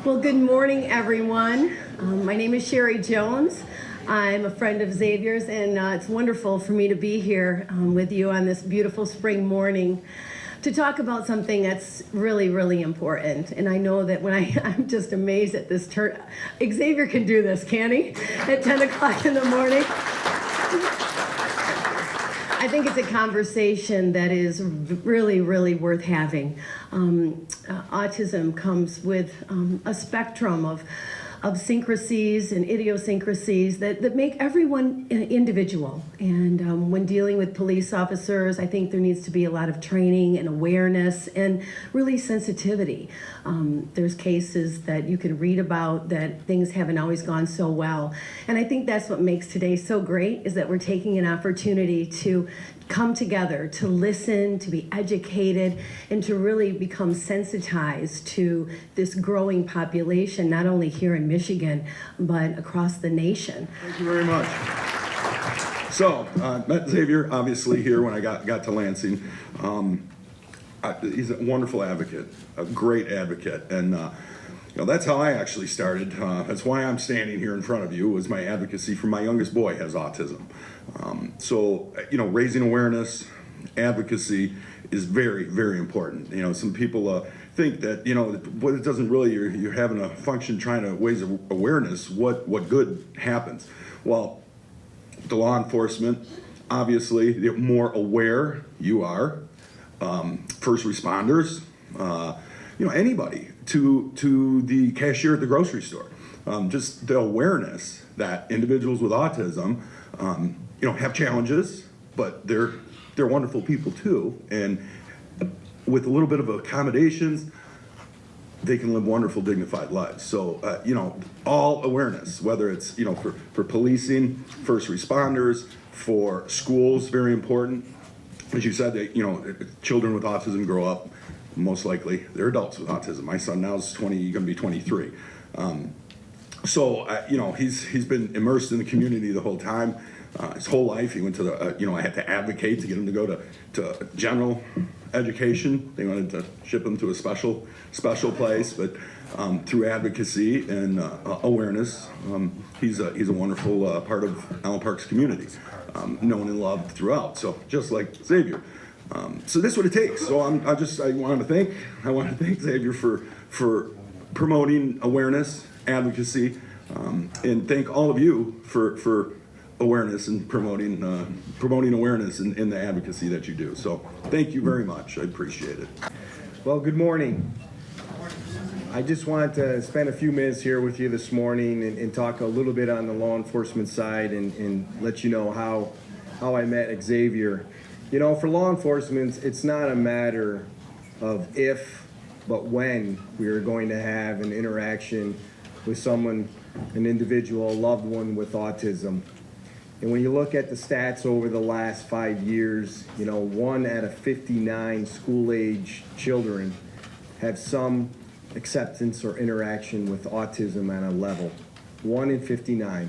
Well, good morning, everyone. My name is Sherry Jones. I'm a friend of Xavier's, and it's wonderful for me to be here with you on this beautiful spring morning to talk about something that's really, really important. And I know that when I'm just amazed at this turn. Xavier can do this, can he? At 10 o'clock in the morning. I think it's a conversation that is really, really worth having. Autism comes with a spectrum of syncrasies and idiosyncrasies that make everyone individual. And when dealing with police officers, I think there needs to be a lot of training and awareness and really sensitivity. There's cases that you can read about that things haven't always gone so well. And I think that's what makes today so great, is that we're taking an opportunity to come together, to listen, to be educated, and to really become sensitized to this growing population, not only here in Michigan, but across the nation. Thank you very much. So, met Xavier, obviously, here when I got to Lansing. He's a wonderful advocate, a great advocate, and that's how I actually started. That's why I'm standing here in front of you, was my advocacy for my youngest boy has autism. So, raising awareness, advocacy is very, very important. Some people think that, but it doesn't really, you're having a function trying to raise awareness, what good happens. Well, the law enforcement, obviously, the more aware you are, first responders, anybody, to the cashier at the grocery store. Just the awareness that individuals with autism, have challenges, but they're wonderful people too. And with a little bit of accommodations, they can live wonderful, dignified lives. So, all awareness, whether it's, for policing, first responders, for schools, very important. As you said, that, children with autism grow up, most likely, they're adults with autism. My son now is going to be 23. He's been immersed in the community the whole time. His whole life, he went to the, I had to advocate to get him to go to general education. They wanted to ship him to a special place, but through advocacy and awareness, he's a wonderful part of Allen Park's community, known and loved throughout. So just like Xavier. So this is what it takes. So I want to thank Xavier for promoting awareness, advocacy, and thank all of you for awareness and promoting awareness in the advocacy that you do. So thank you very much. I appreciate it. Well, good morning. I just wanted to spend a few minutes here with you this morning and talk a little bit on the law enforcement side and let you know how I met Xavier. For law enforcement, it's not a matter of if, but when we are going to have an interaction with someone, an individual, a loved one with autism. And when you look at the stats over the last 5 years, 1 out of 59 school-age children have some acceptance or interaction with autism on a level. 1 in 59.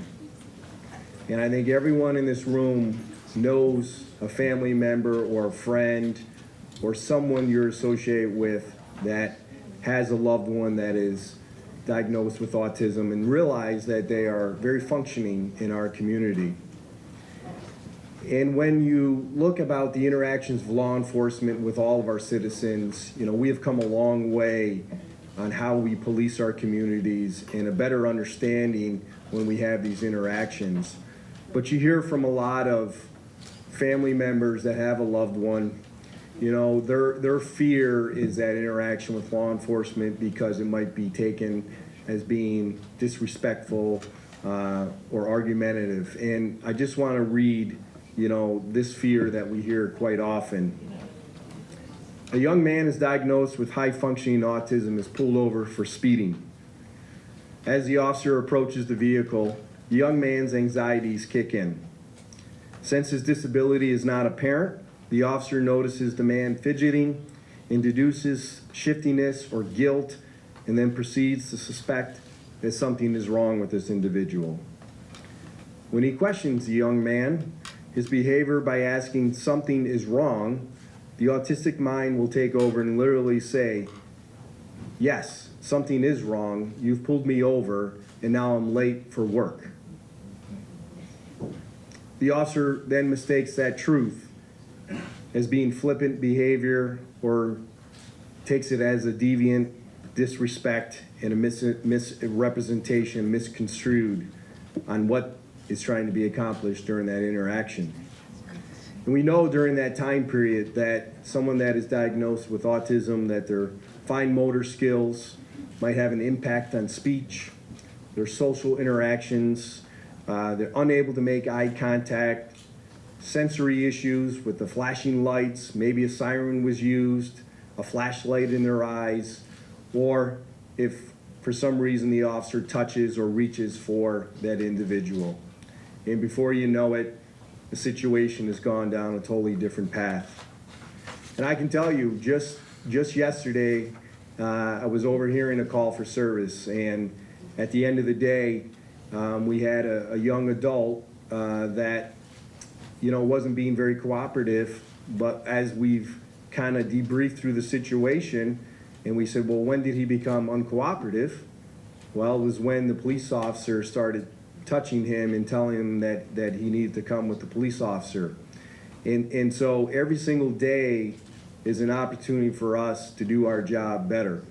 And I think everyone in this room knows a family member or a friend or someone you're associated with that has a loved one that is diagnosed with autism, and realize that they are very functioning in our community. And when you look about the interactions of law enforcement with all of our citizens, we have come a long way on how we police our communities and a better understanding when we have these interactions. But you hear from a lot of family members that have a loved one, their fear is that interaction with law enforcement because it might be taken as being disrespectful or argumentative. And I just want to read this fear that we hear quite often. A young man is diagnosed with high-functioning autism is pulled over for speeding. As the officer approaches the vehicle, the young man's anxieties kick in. Since his disability is not apparent, the officer notices the man fidgeting and deduces shiftiness or guilt, and then proceeds to suspect that something is wrong with this individual. When he questions the young man, his behavior by asking something is wrong, the autistic mind will take over and literally say, yes, something is wrong, you've pulled me over, and now I'm late for work. The officer then mistakes that truth as being flippant behavior or takes it as a deviant disrespect and a misrepresentation, misconstrued on what is trying to be accomplished during that interaction. And we know during that time period that someone that is diagnosed with autism, that their fine motor skills might have an impact on speech, their social interactions, they're unable to make eye contact, sensory issues with the flashing lights, maybe a siren was used, a flashlight in their eyes, or if for some reason the officer touches or reaches for that individual. And before you know it, the situation has gone down a totally different path. And I can tell you, just yesterday, I was overhearing a call for service, and at the end of the day, we had a young adult that, wasn't being very cooperative, but as we've kind of debriefed through the situation, and we said, well, when did he become uncooperative? Well, it was when the police officer started touching him and telling him that he needed to come with the police officer. And so every single day is an opportunity for us to do our job better.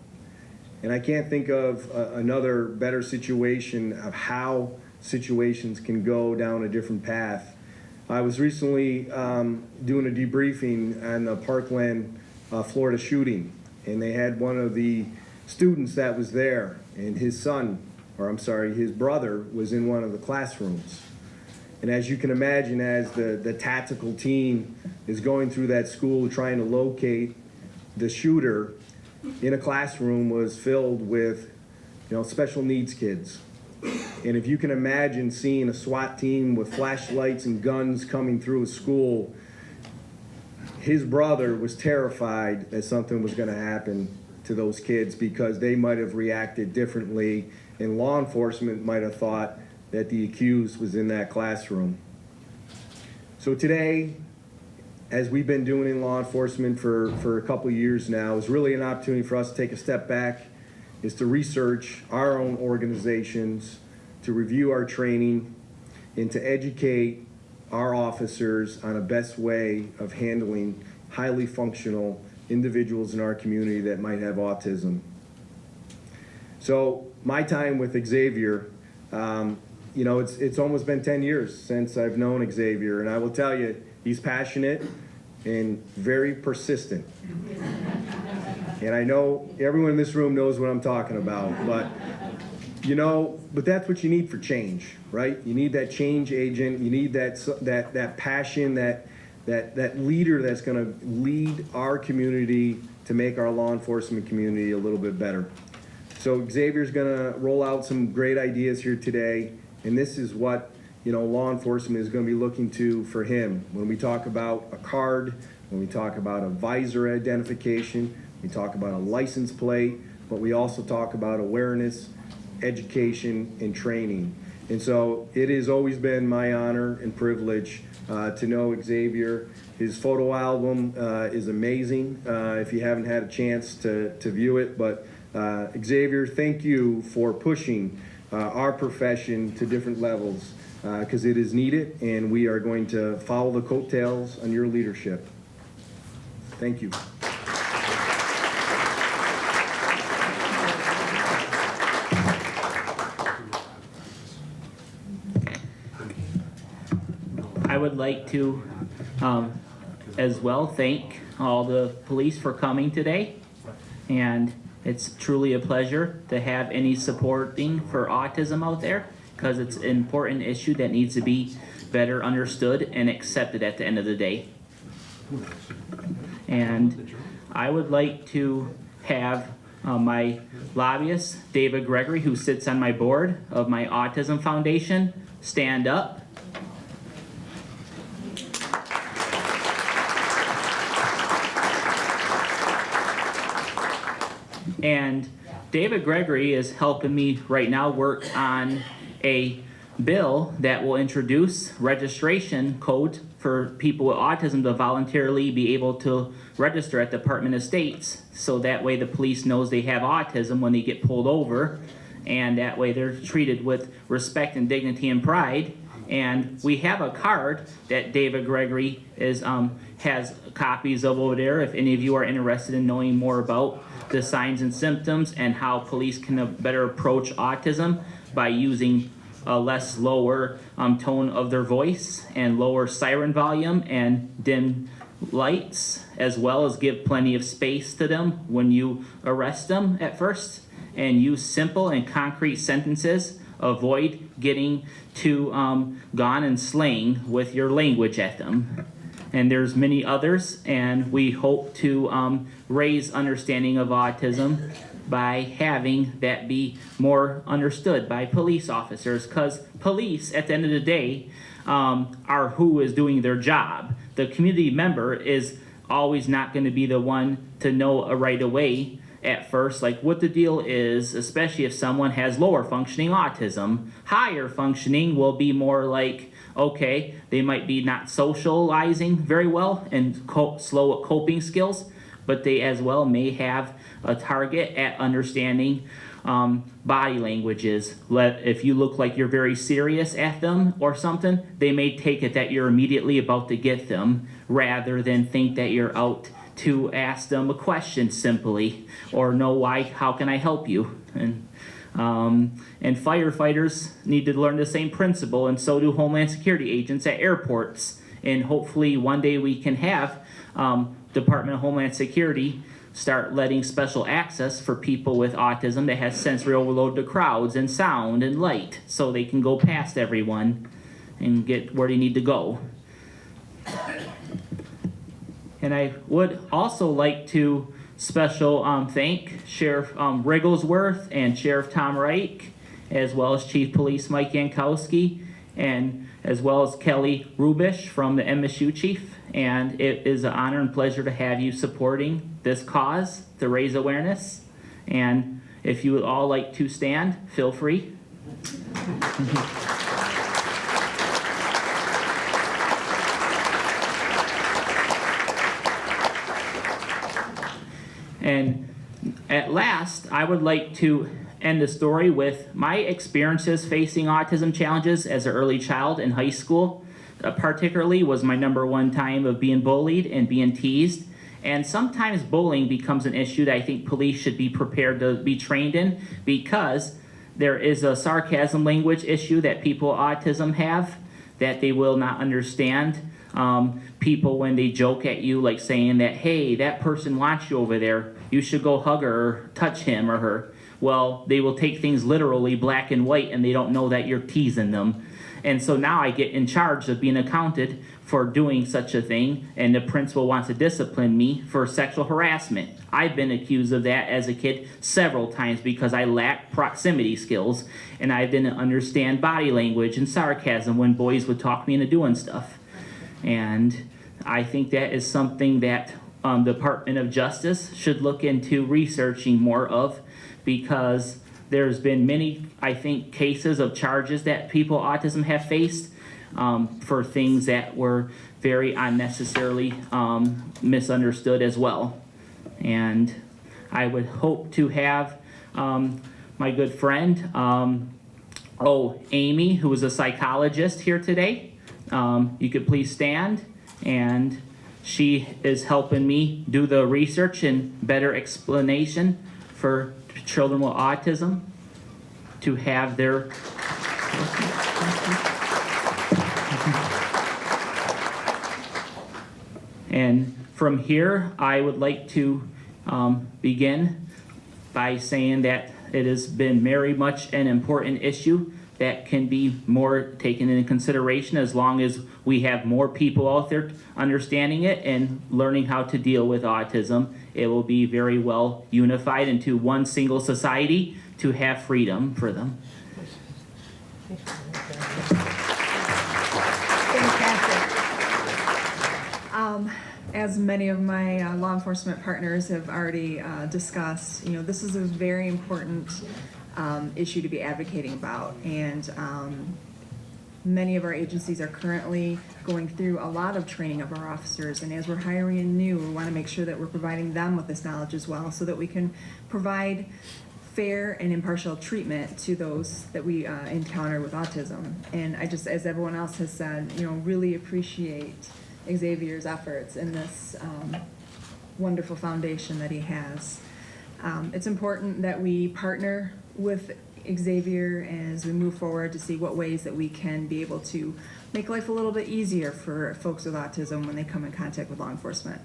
And I can't think of another better situation of how situations can go down a different path. I was recently doing a debriefing on the Parkland, Florida shooting, and they had one of the students that was there, and his brother was in one of the classrooms. And as you can imagine, as the tactical team is going through that school trying to locate the shooter, in a classroom was filled with, special needs kids. And if you can imagine seeing a SWAT team with flashlights and guns coming through a school, his brother was terrified that something was going to happen to those kids because they might have reacted differently, and law enforcement might have thought that the accused was in that classroom. So today, as we've been doing in law enforcement for a couple of years now, is really an opportunity for us to take a step back, is to research our own organizations, to review our training, and to educate our officers on a best way of handling highly functional individuals in our community that might have autism. So my time with Xavier, it's almost been 10 years since I've known Xavier, and I will tell you, he's passionate and very persistent. And I know everyone in this room knows what I'm talking about, but that's what you need for change, right? You need that change agent. You need that passion, that leader that's going to lead our community to make our law enforcement community a little bit better. So Xavier's going to roll out some great ideas here today, and this is what law enforcement is going to be looking to for him. When we talk about a card, when we talk about a visor identification, we talk about a license plate, but we also talk about awareness, education, and training. And so it has always been my honor and privilege to know Xavier. His photo album is amazing if you haven't had a chance to view it. But Xavier, thank you for pushing our profession to different levels because it is needed, and we are going to follow the coattails on your leadership. Thank you. I would like to as well thank all the police for coming today, and it's truly a pleasure to have any supporting for autism out there, because it's an important issue that needs to be better understood and accepted at the end of the day. And I would like to have my lobbyist, David Gregory, who sits on my board of my Autism Foundation, stand up. And David Gregory is helping me right now work on a bill that will introduce registration code for people with autism to voluntarily be able to register at Department of States, so that way the police knows they have autism when they get pulled over, and that way they're treated with respect and dignity and pride. And we have a card that David Gregory has copies of over there if any of you are interested in knowing more about the signs and symptoms and how police can better approach autism by using a less lower tone of their voice and lower siren volume and dim lights, as well as give plenty of space to them when you arrest them at first, and use simple and concrete sentences. Avoid getting too gone and slang with your language at them. And there's many others, and we hope to raise understanding of autism by having that be more understood by police officers, because police, at the end of the day, are who is doing their job. The community member is always not going to be the one to know right away at first, like what the deal is, especially if someone has lower functioning autism. Higher functioning will be more like, okay, they might be not socializing very well and slow at coping skills, but they as well may have a target at understanding body languages. If you look like you're very serious at them or something, they may take it that you're immediately about to get them, rather than think that you're out to ask them a question simply, or know why, how can I help you? And firefighters need to learn the same principle, and so do Homeland Security agents at airports. And hopefully one day we can have Department of Homeland Security start letting special access for people with autism that has sensory overload to crowds and sound and light, so they can go past everyone and get where they need to go. And I would also like to special thank Sheriff Rigglesworth and Sheriff Tom Reich, as well as Chief Police Mike Yankowski, and as well as Kelly Rubish from the MSU Chief. And it is an honor and pleasure to have you supporting this cause to raise awareness. And if you would all like to stand, feel free. And at last, I would like to end the story with my experiences facing autism challenges as an early child in high school. Particularly was my #1 time of being bullied and being teased. And sometimes bullying becomes an issue that I think police should be prepared to be trained in, because there is a sarcasm language issue that people with autism have that they will not understand. People, when they joke at you, like saying that, hey, that person wants you over there, you should go hug her or touch him or her. Well, they will take things literally black and white, and they don't know that you're teasing them. And so now I get in charge of being accounted for doing such a thing, and the principal wants to discipline me for sexual harassment. I've been accused of that as a kid several times because I lack proximity skills, and I didn't understand body language and sarcasm when boys would talk me into doing stuff. And I think that is something that Department of Justice should look into researching more of, because there's been many, I think, cases of charges that people with autism have faced for things that were very unnecessarily misunderstood as well. And I would hope to have my good friend, Amy, who is a psychologist, here today. You could please stand, and she is helping me do the research and better explanation for children with autism to have their and from here I would like to begin by saying that it has been very much an important issue that can be more taken into consideration as long as we have more people out there understanding it and learning how to deal with autism. It will be very well unified into one single society to have freedom for them. Fantastic. As many of my law enforcement partners have already discussed, this is a very important issue to be advocating about, and Many of our agencies are currently going through a lot of training of our officers, and as we're hiring in new, we want to make sure that we're providing them with this knowledge as well, so that we can provide fair and impartial treatment to those that we encounter with autism. And I just, as everyone else has said, really appreciate Xavier's efforts in this wonderful foundation that he has. It's important that we partner with Xavier as we move forward to see what ways that we can be able to make life a little bit easier for folks with autism when they come in contact with law enforcement.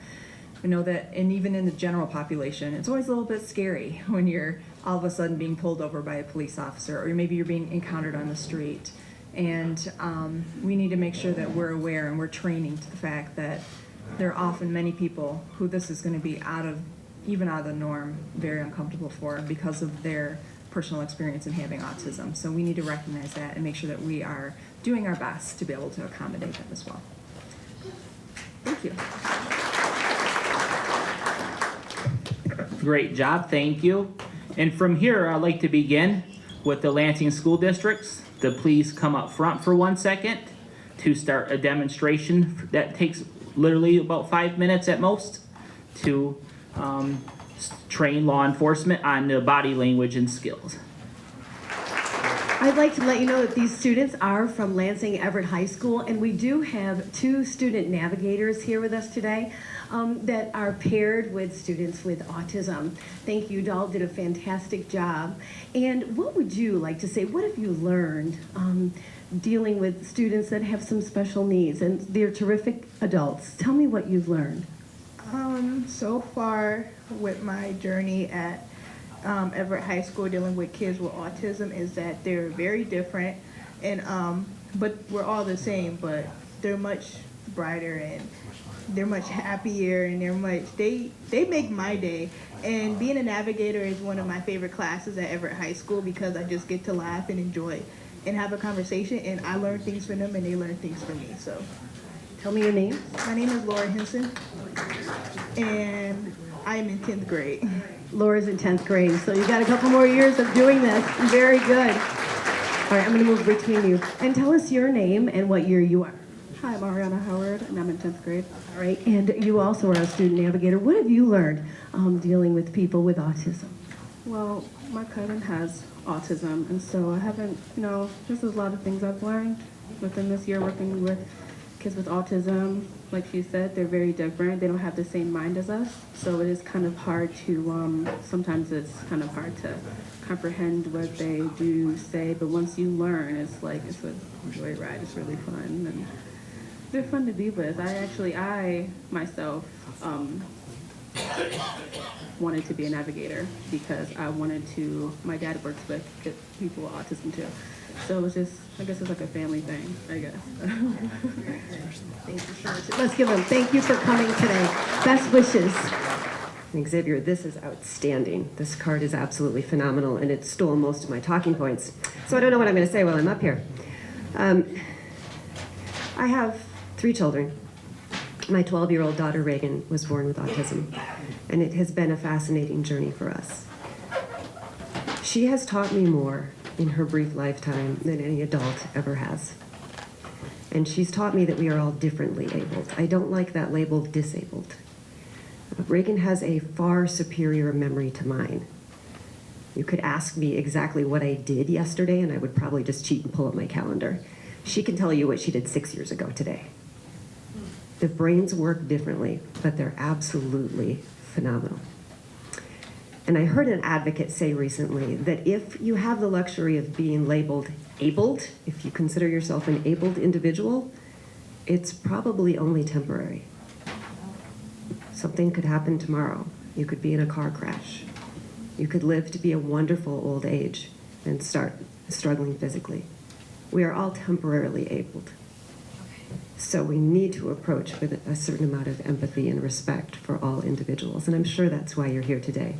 We know that, and even in the general population, it's always a little bit scary when you're all of a sudden being pulled over by a police officer, or maybe you're being encountered on the street. And we need to make sure that we're aware and we're training to the fact that there are often many people who this is going to be even out of the norm, very uncomfortable for because of their personal experience in having autism. So we need to recognize that and make sure that we are doing our best to be able to accommodate them as well. Thank you. Great job, thank you. And from here, I'd like to begin with the Lansing School Districts. To please come up front for 1 second to start a demonstration that takes literally about 5 minutes at most to train law enforcement on the body language and skills. I'd like to let you know that these students are from Lansing Everett High School, and we do have 2 student navigators here with us today that are paired with students with autism. Thank you, y'all did a fantastic job. And what would you like to say? What have you learned dealing with students that have some special needs? And they're terrific adults. Tell me what you've learned. So far with my journey at Everett High School dealing with kids with autism is that they're very different, and but we're all the same, but they're much brighter and they're much happier, and they make my day. And being a navigator is one of my favorite classes at Everett High School because I just get to laugh and enjoy and have a conversation, and I learn things from them and they learn things from me. So Tell me your name. my name is Laura Henson, and I am in 10th grade. Laura's in 10th grade, so you got a couple more years of doing this. Very good. All right, I'm going to move between you. And tell us your name and what year you are. Hi, I'm Ariana Howard, and I'm in 10th grade. All right, and you also are a student navigator. What have you learned dealing with people with autism? Well, my cousin has autism, and so I haven't, there's a lot of things I've learned within this year working with kids with autism. Like she said, they're very different. They don't have the same mind as us, so it is kind of hard to, sometimes it's kind of hard to comprehend what they do say, but once you learn, it's a joyride. It's really fun, and they're fun to be with. I myself wanted to be a navigator because my dad works with people with autism too. So it was just, I guess it's like a family thing, I guess. Thank you so much. Let's give them thank you for coming today. Best wishes. Xavier, this is outstanding. This card is absolutely phenomenal, and it stole most of my talking points. So I don't know what I'm going to say while I'm up here. I have 3 children. My 12-year-old daughter, Reagan, was born with autism, and it has been a fascinating journey for us. She has taught me more in her brief lifetime than any adult ever has. And she's taught me that we are all differently abled. I don't like that label, disabled. Reagan has a far superior memory to mine. You could ask me exactly what I did yesterday, and I would probably just cheat and pull up my calendar. She can tell you what she did 6 years ago today. The brains work differently, but they're absolutely phenomenal. And I heard an advocate say recently that if you have the luxury of being labeled abled, if you consider yourself an abled individual, it's probably only temporary. Something could happen tomorrow. You could be in a car crash. You could live to be a wonderful old age and start struggling physically. We are all temporarily abled. So we need to approach with a certain amount of empathy and respect for all individuals, and I'm sure that's why you're here today.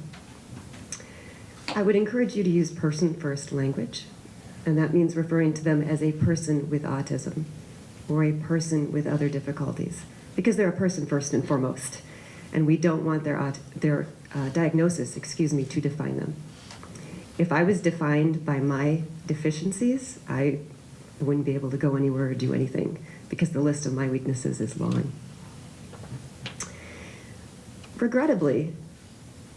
I would encourage you to use person-first language, and that means referring to them as a person with autism or a person with other difficulties, because they're a person first and foremost, and we don't want their diagnosis, to define them. If I was defined by my deficiencies, I I wouldn't be able to go anywhere or do anything because the list of my weaknesses is long. Regrettably,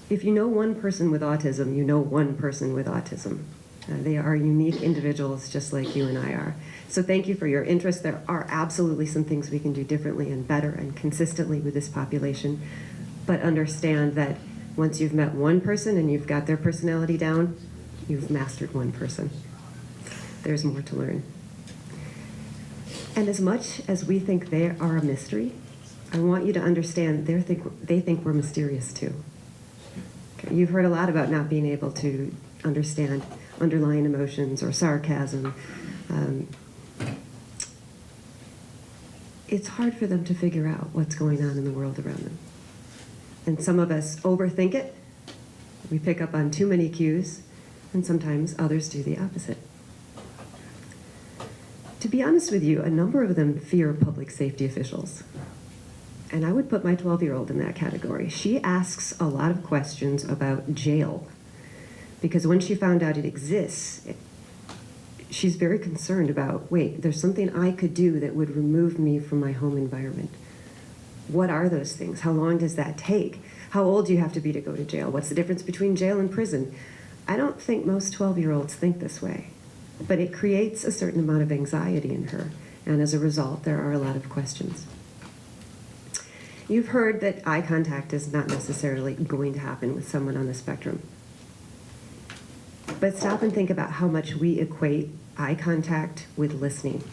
if you know one person with autism, you know one person with autism. They are unique individuals just like you and I are. So thank you for your interest. There are absolutely some things we can do differently and better and consistently with this population. But understand that once you've met one person and you've got their personality down, you've mastered one person. There's more to learn. And as much as we think they are a mystery, I want you to understand they think we're mysterious too. Okay, you've heard a lot about not being able to understand underlying emotions or sarcasm. It's hard for them to figure out what's going on in the world around them. And some of us overthink it. We pick up on too many cues, and sometimes others do the opposite. To be honest with you, a number of them fear public safety officials. And I would put my 12-year-old in that category. She asks a lot of questions about jail because when she found out it exists, she's very concerned about, wait, there's something I could do that would remove me from my home environment. What are those things? How long does that take? How old do you have to be to go to jail? What's the difference between jail and prison? I don't think most 12-year-olds think this way, but it creates a certain amount of anxiety in her, and as a result, there are a lot of questions. You've heard that eye contact is not necessarily going to happen with someone on the spectrum. But stop and think about how much we equate eye contact with listening.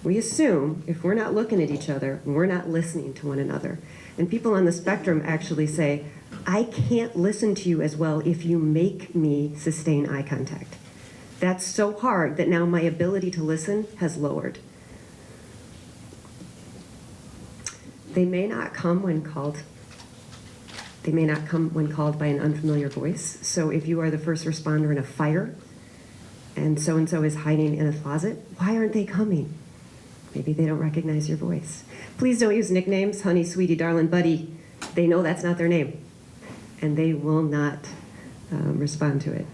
We assume if we're not looking at each other, we're not listening to one another. And people on the spectrum actually say, I can't listen to you as well if you make me sustain eye contact. That's so hard that now my ability to listen has lowered. They may not come when called. They may not come when called by an unfamiliar voice. So if you are the first responder in a fire and so-and-so is hiding in a closet, why aren't they coming? Maybe they don't recognize your voice. Please don't use nicknames, honey, sweetie, darling, buddy. They know that's not their name, and they will not respond to it.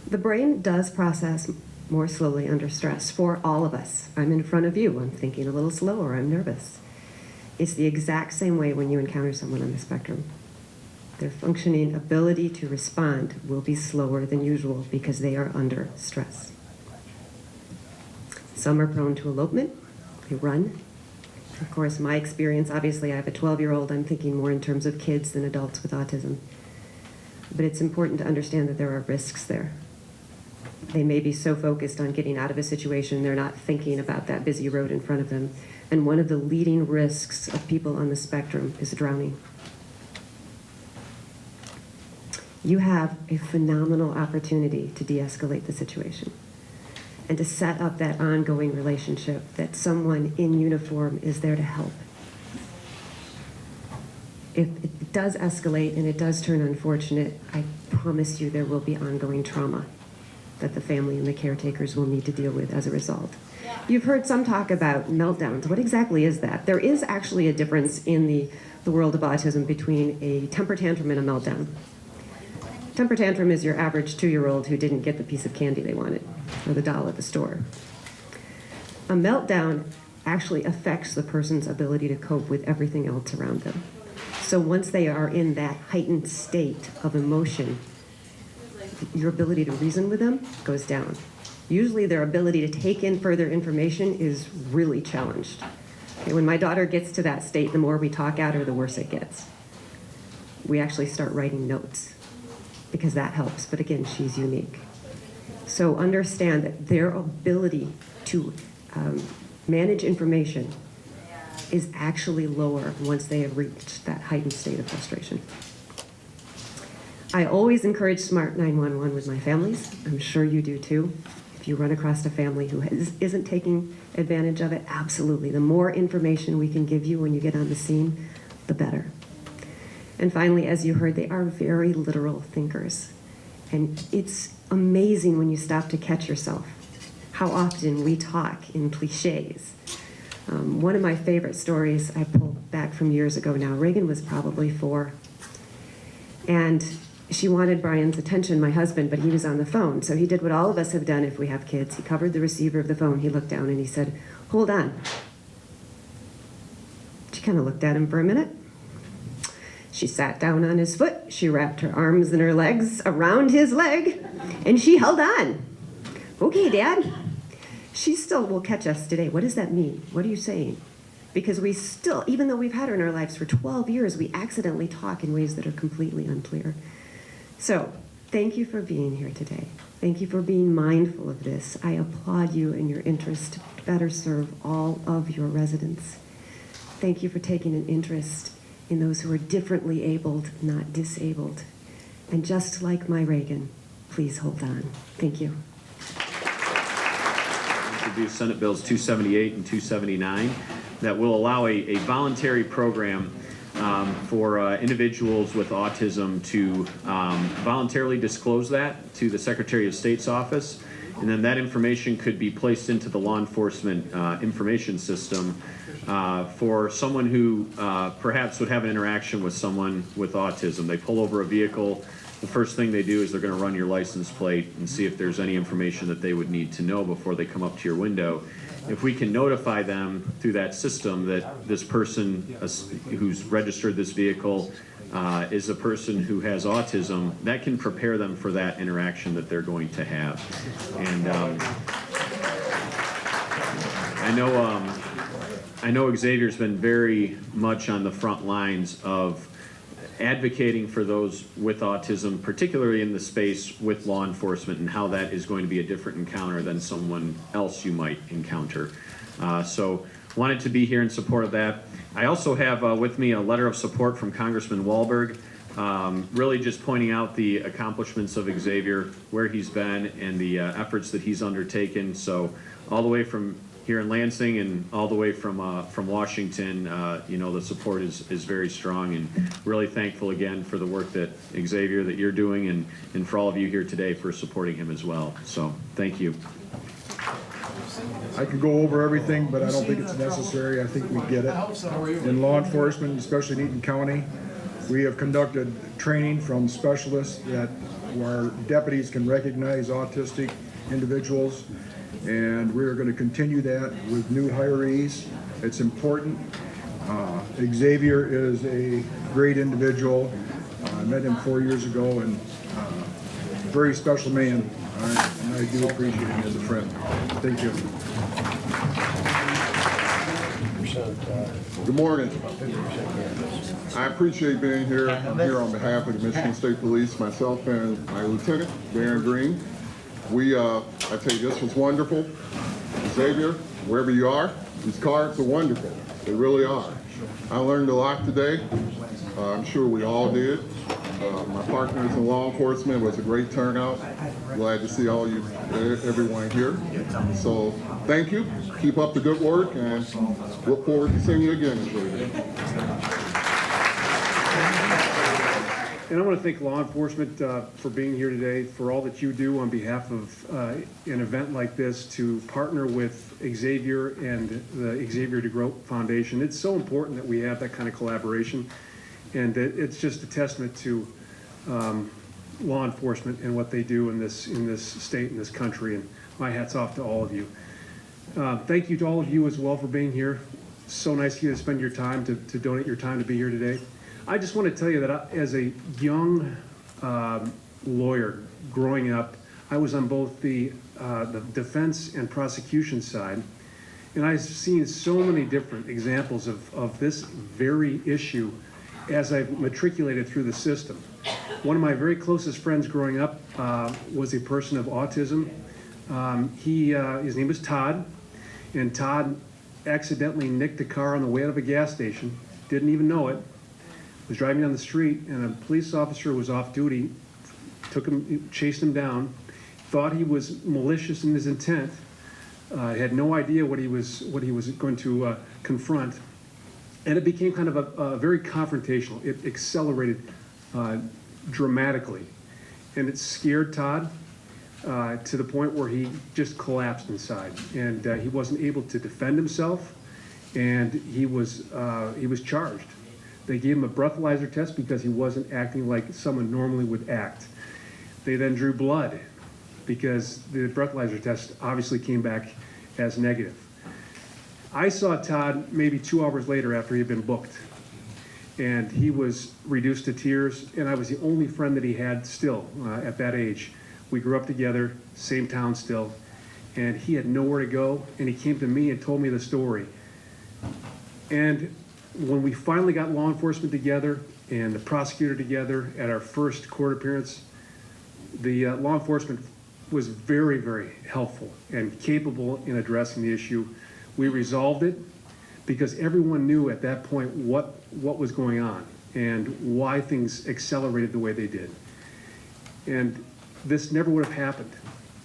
The brain does process more slowly under stress for all of us. I'm in front of you. I'm thinking a little slower. I'm nervous. It's the exact same way when you encounter someone on the spectrum. Their functioning ability to respond will be slower than usual because they are under stress. Some are prone to elopement. They run. Of course, my experience, obviously I have a 12-year-old. I'm thinking more in terms of kids than adults with autism. But it's important to understand that there are risks there. They may be so focused on getting out of a situation, they're not thinking about that busy road in front of them. And one of the leading risks of people on the spectrum is drowning. You have a phenomenal opportunity to de-escalate the situation and to set up that ongoing relationship that someone in uniform is there to help. If it does escalate and it does turn unfortunate, I promise you there will be ongoing trauma that the family and the caretakers will need to deal with as a result. You've heard some talk about meltdowns. What exactly is that? There is actually a difference in the world of autism between a temper tantrum and a meltdown. Temper tantrum is your average 2-year-old who didn't get the piece of candy they wanted or the doll at the store. A meltdown actually affects the person's ability to cope with everything else around them. So once they are in that heightened state of emotion, your ability to reason with them goes down. Usually their ability to take in further information is really challenged. Okay, when my daughter gets to that state, the more we talk at her, the worse it gets. We actually start writing notes because that helps, but again, she's unique. So understand that their ability to manage information is actually lower once they have reached that heightened state of frustration. I always encourage Smart 911 with my families. I'm sure you do too. If you run across a family who isn't taking advantage of it, absolutely. The more information we can give you when you get on the scene, the better. And finally, as you heard, they are very literal thinkers. And it's amazing when you stop to catch yourself how often we talk in cliches. One of my favorite stories I pulled back from years ago now, Reagan was probably 4. And she wanted Brian's attention, my husband, but he was on the phone. So he did what all of us have done if we have kids. He covered the receiver of the phone. He looked down and he said, "Hold on." She kind of looked at him for a minute. She sat down on his foot. She wrapped her arms and her legs around his leg, and she held on. "Okay, Dad." She still will catch us today. What does that mean? What are you saying? Because we still, even though we've had her in our lives for 12 years, we accidentally talk in ways that are completely unclear. So, thank you for being here today. Thank you for being mindful of this. I applaud you in your interest to better serve all of your residents. Thank you for taking an interest in those who are differently abled, not disabled. And just like my Reagan, please hold on. Thank you. Introduce Senate Bills 278 and 279 that will allow a voluntary program for individuals with autism to voluntarily disclose that to the Secretary of State's office, and then that information could be placed into the law enforcement information system for someone who perhaps would have an interaction with someone with autism. They pull over a vehicle. The first thing they do is they're going to run your license plate and see if there's any information that they would need to know before they come up to your window. If we can notify them through that system that this person who's registered this vehicle is a person who has autism, that can prepare them for that interaction that they're going to have. And I know Xavier's been very much on the front lines of advocating for those with autism, particularly in the space with law enforcement, and how that is going to be a different encounter than someone else you might encounter. So wanted to be here in support of that. I also have with me a letter of support from Congressman Wahlberg, really just pointing out the accomplishments of Xavier, where he's been, and the efforts that he's undertaken. So all the way from here in Lansing and all the way from Washington, you know, the support is very strong, and really thankful again for the work that Xavier, that you're doing, and for all of you here today for supporting him as well. So thank you. I could go over everything, but I don't think it's necessary. I think we get it. In law enforcement, especially in Eaton County, we have conducted training from specialists that our deputies can recognize autistic individuals, and we're going to continue that with new hirees. It's important. Xavier is a great individual. I met him 4 years ago, and very special man, and I do appreciate him as a friend. Thank you. Good morning. I appreciate being here. I'm here on behalf of the Michigan State Police, myself and my lieutenant, Darren Green. I tell you, this was wonderful. Xavier, wherever you are, these cards are wonderful. They really are. I learned a lot today. I'm sure we all did. My partners in law enforcement, was a great turnout. Glad to see everyone here. So thank you. Keep up the good work, and look forward to seeing you again, Xavier. And I want to thank law enforcement for being here today, for all that you do on behalf of an event like this, to partner with Xavier and the Xavier DeGroat Foundation. It's so important that we have that kind of collaboration, and it's just a testament to law enforcement and what they do in this state, in this country, and my hat's off to all of you. Thank you to all of you as well for being here. So nice of you to spend your time, to donate your time to be here today. I just want to tell you that as a young lawyer growing up, I was on both the defense and prosecution side, and I've seen so many different examples of this very issue as I've matriculated through the system. One of my very closest friends growing up was a person of autism. His name was Todd, and Todd accidentally nicked a car on the way out of a gas station, didn't even know it. Was driving down the street, and a police officer was off duty, chased him down, thought he was malicious in his intent, had no idea what he was going to confront, and it became kind of a very confrontational. It accelerated dramatically, and it scared Todd to the point where he just collapsed inside, and he wasn't able to defend himself, and he was charged. They gave him a breathalyzer test because he wasn't acting like someone normally would act. They then drew blood because the breathalyzer test obviously came back as negative. I saw Todd maybe 2 hours later after he had been booked, and he was reduced to tears, and I was the only friend that he had still at that age. We grew up together, same town still, and he had nowhere to go, and he came to me and told me the story. And when we finally got law enforcement together and the prosecutor together at our first court appearance, the law enforcement was very, very helpful and capable in addressing the issue. We resolved it because everyone knew at that point what was going on and why things accelerated the way they did. And this never would have happened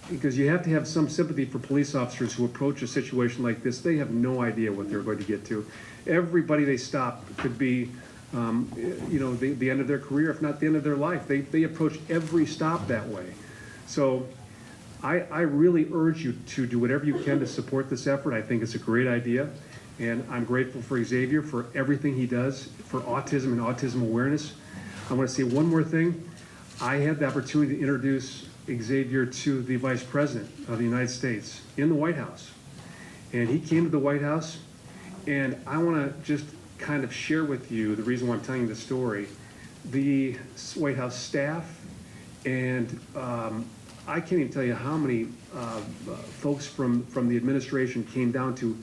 because you have to have some sympathy for police officers who approach a situation like this. They have no idea what they're going to get to. Everybody they stop could be the end of their career, if not the end of their life. They approach every stop that way. So I really urge you to do whatever you can to support this effort. I think it's a great idea. And I'm grateful for Xavier for everything he does for autism and autism awareness. I want to say one more thing. I had the opportunity to introduce Xavier to the Vice President of the United States in the White House. And he came to the White House, and I want to just kind of share with you the reason why I'm telling you the story. The White House staff and I can't even tell you how many folks from the administration came down to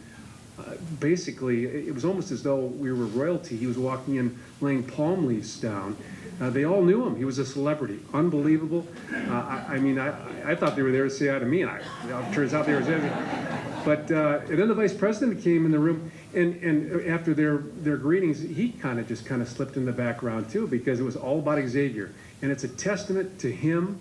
basically, it was almost as though we were royalty. He was walking in laying palm leaves down. They all knew him. He was a celebrity. Unbelievable. I thought they were there to say hi to me, and it turns out they were there. But and then the vice president came in the room, and after their greetings, he kind of slipped in the background too, because it was all about Xavier. And it's a testament to him,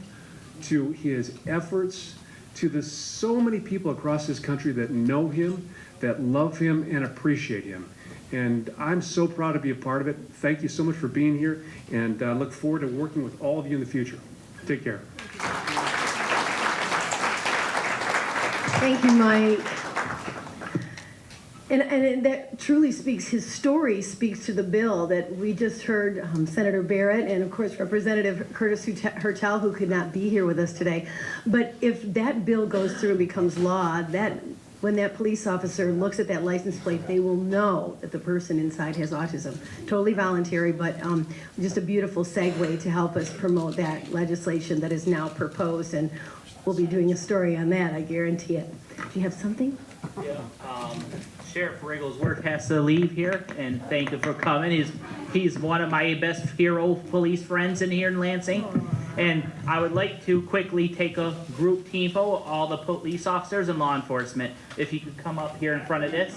to his efforts, to the so many people across this country that know him, that love him and appreciate him. And I'm so proud to be a part of it. Thank you so much for being here, and look forward to working with all of you in the future. Take care. Thank you, Mike. And that truly speaks, his story speaks to the bill that we just heard Senator Barrett and, of course, Representative Curtis Hertel, who could not be here with us today. But if that bill goes through and becomes law, when that police officer looks at that license plate, they will know that the person inside has autism. Totally voluntary, but just a beautiful segue to help us promote that legislation that is now proposed. And we'll be doing a story on that, I guarantee it. Do you have something? Yeah. Sheriff Rigglesworth has to leave here, and thank you for coming. He's one of my best hero police friends in here in Lansing. And I would like to quickly take a group team photo, all the police officers and law enforcement. If you could come up here in front of this.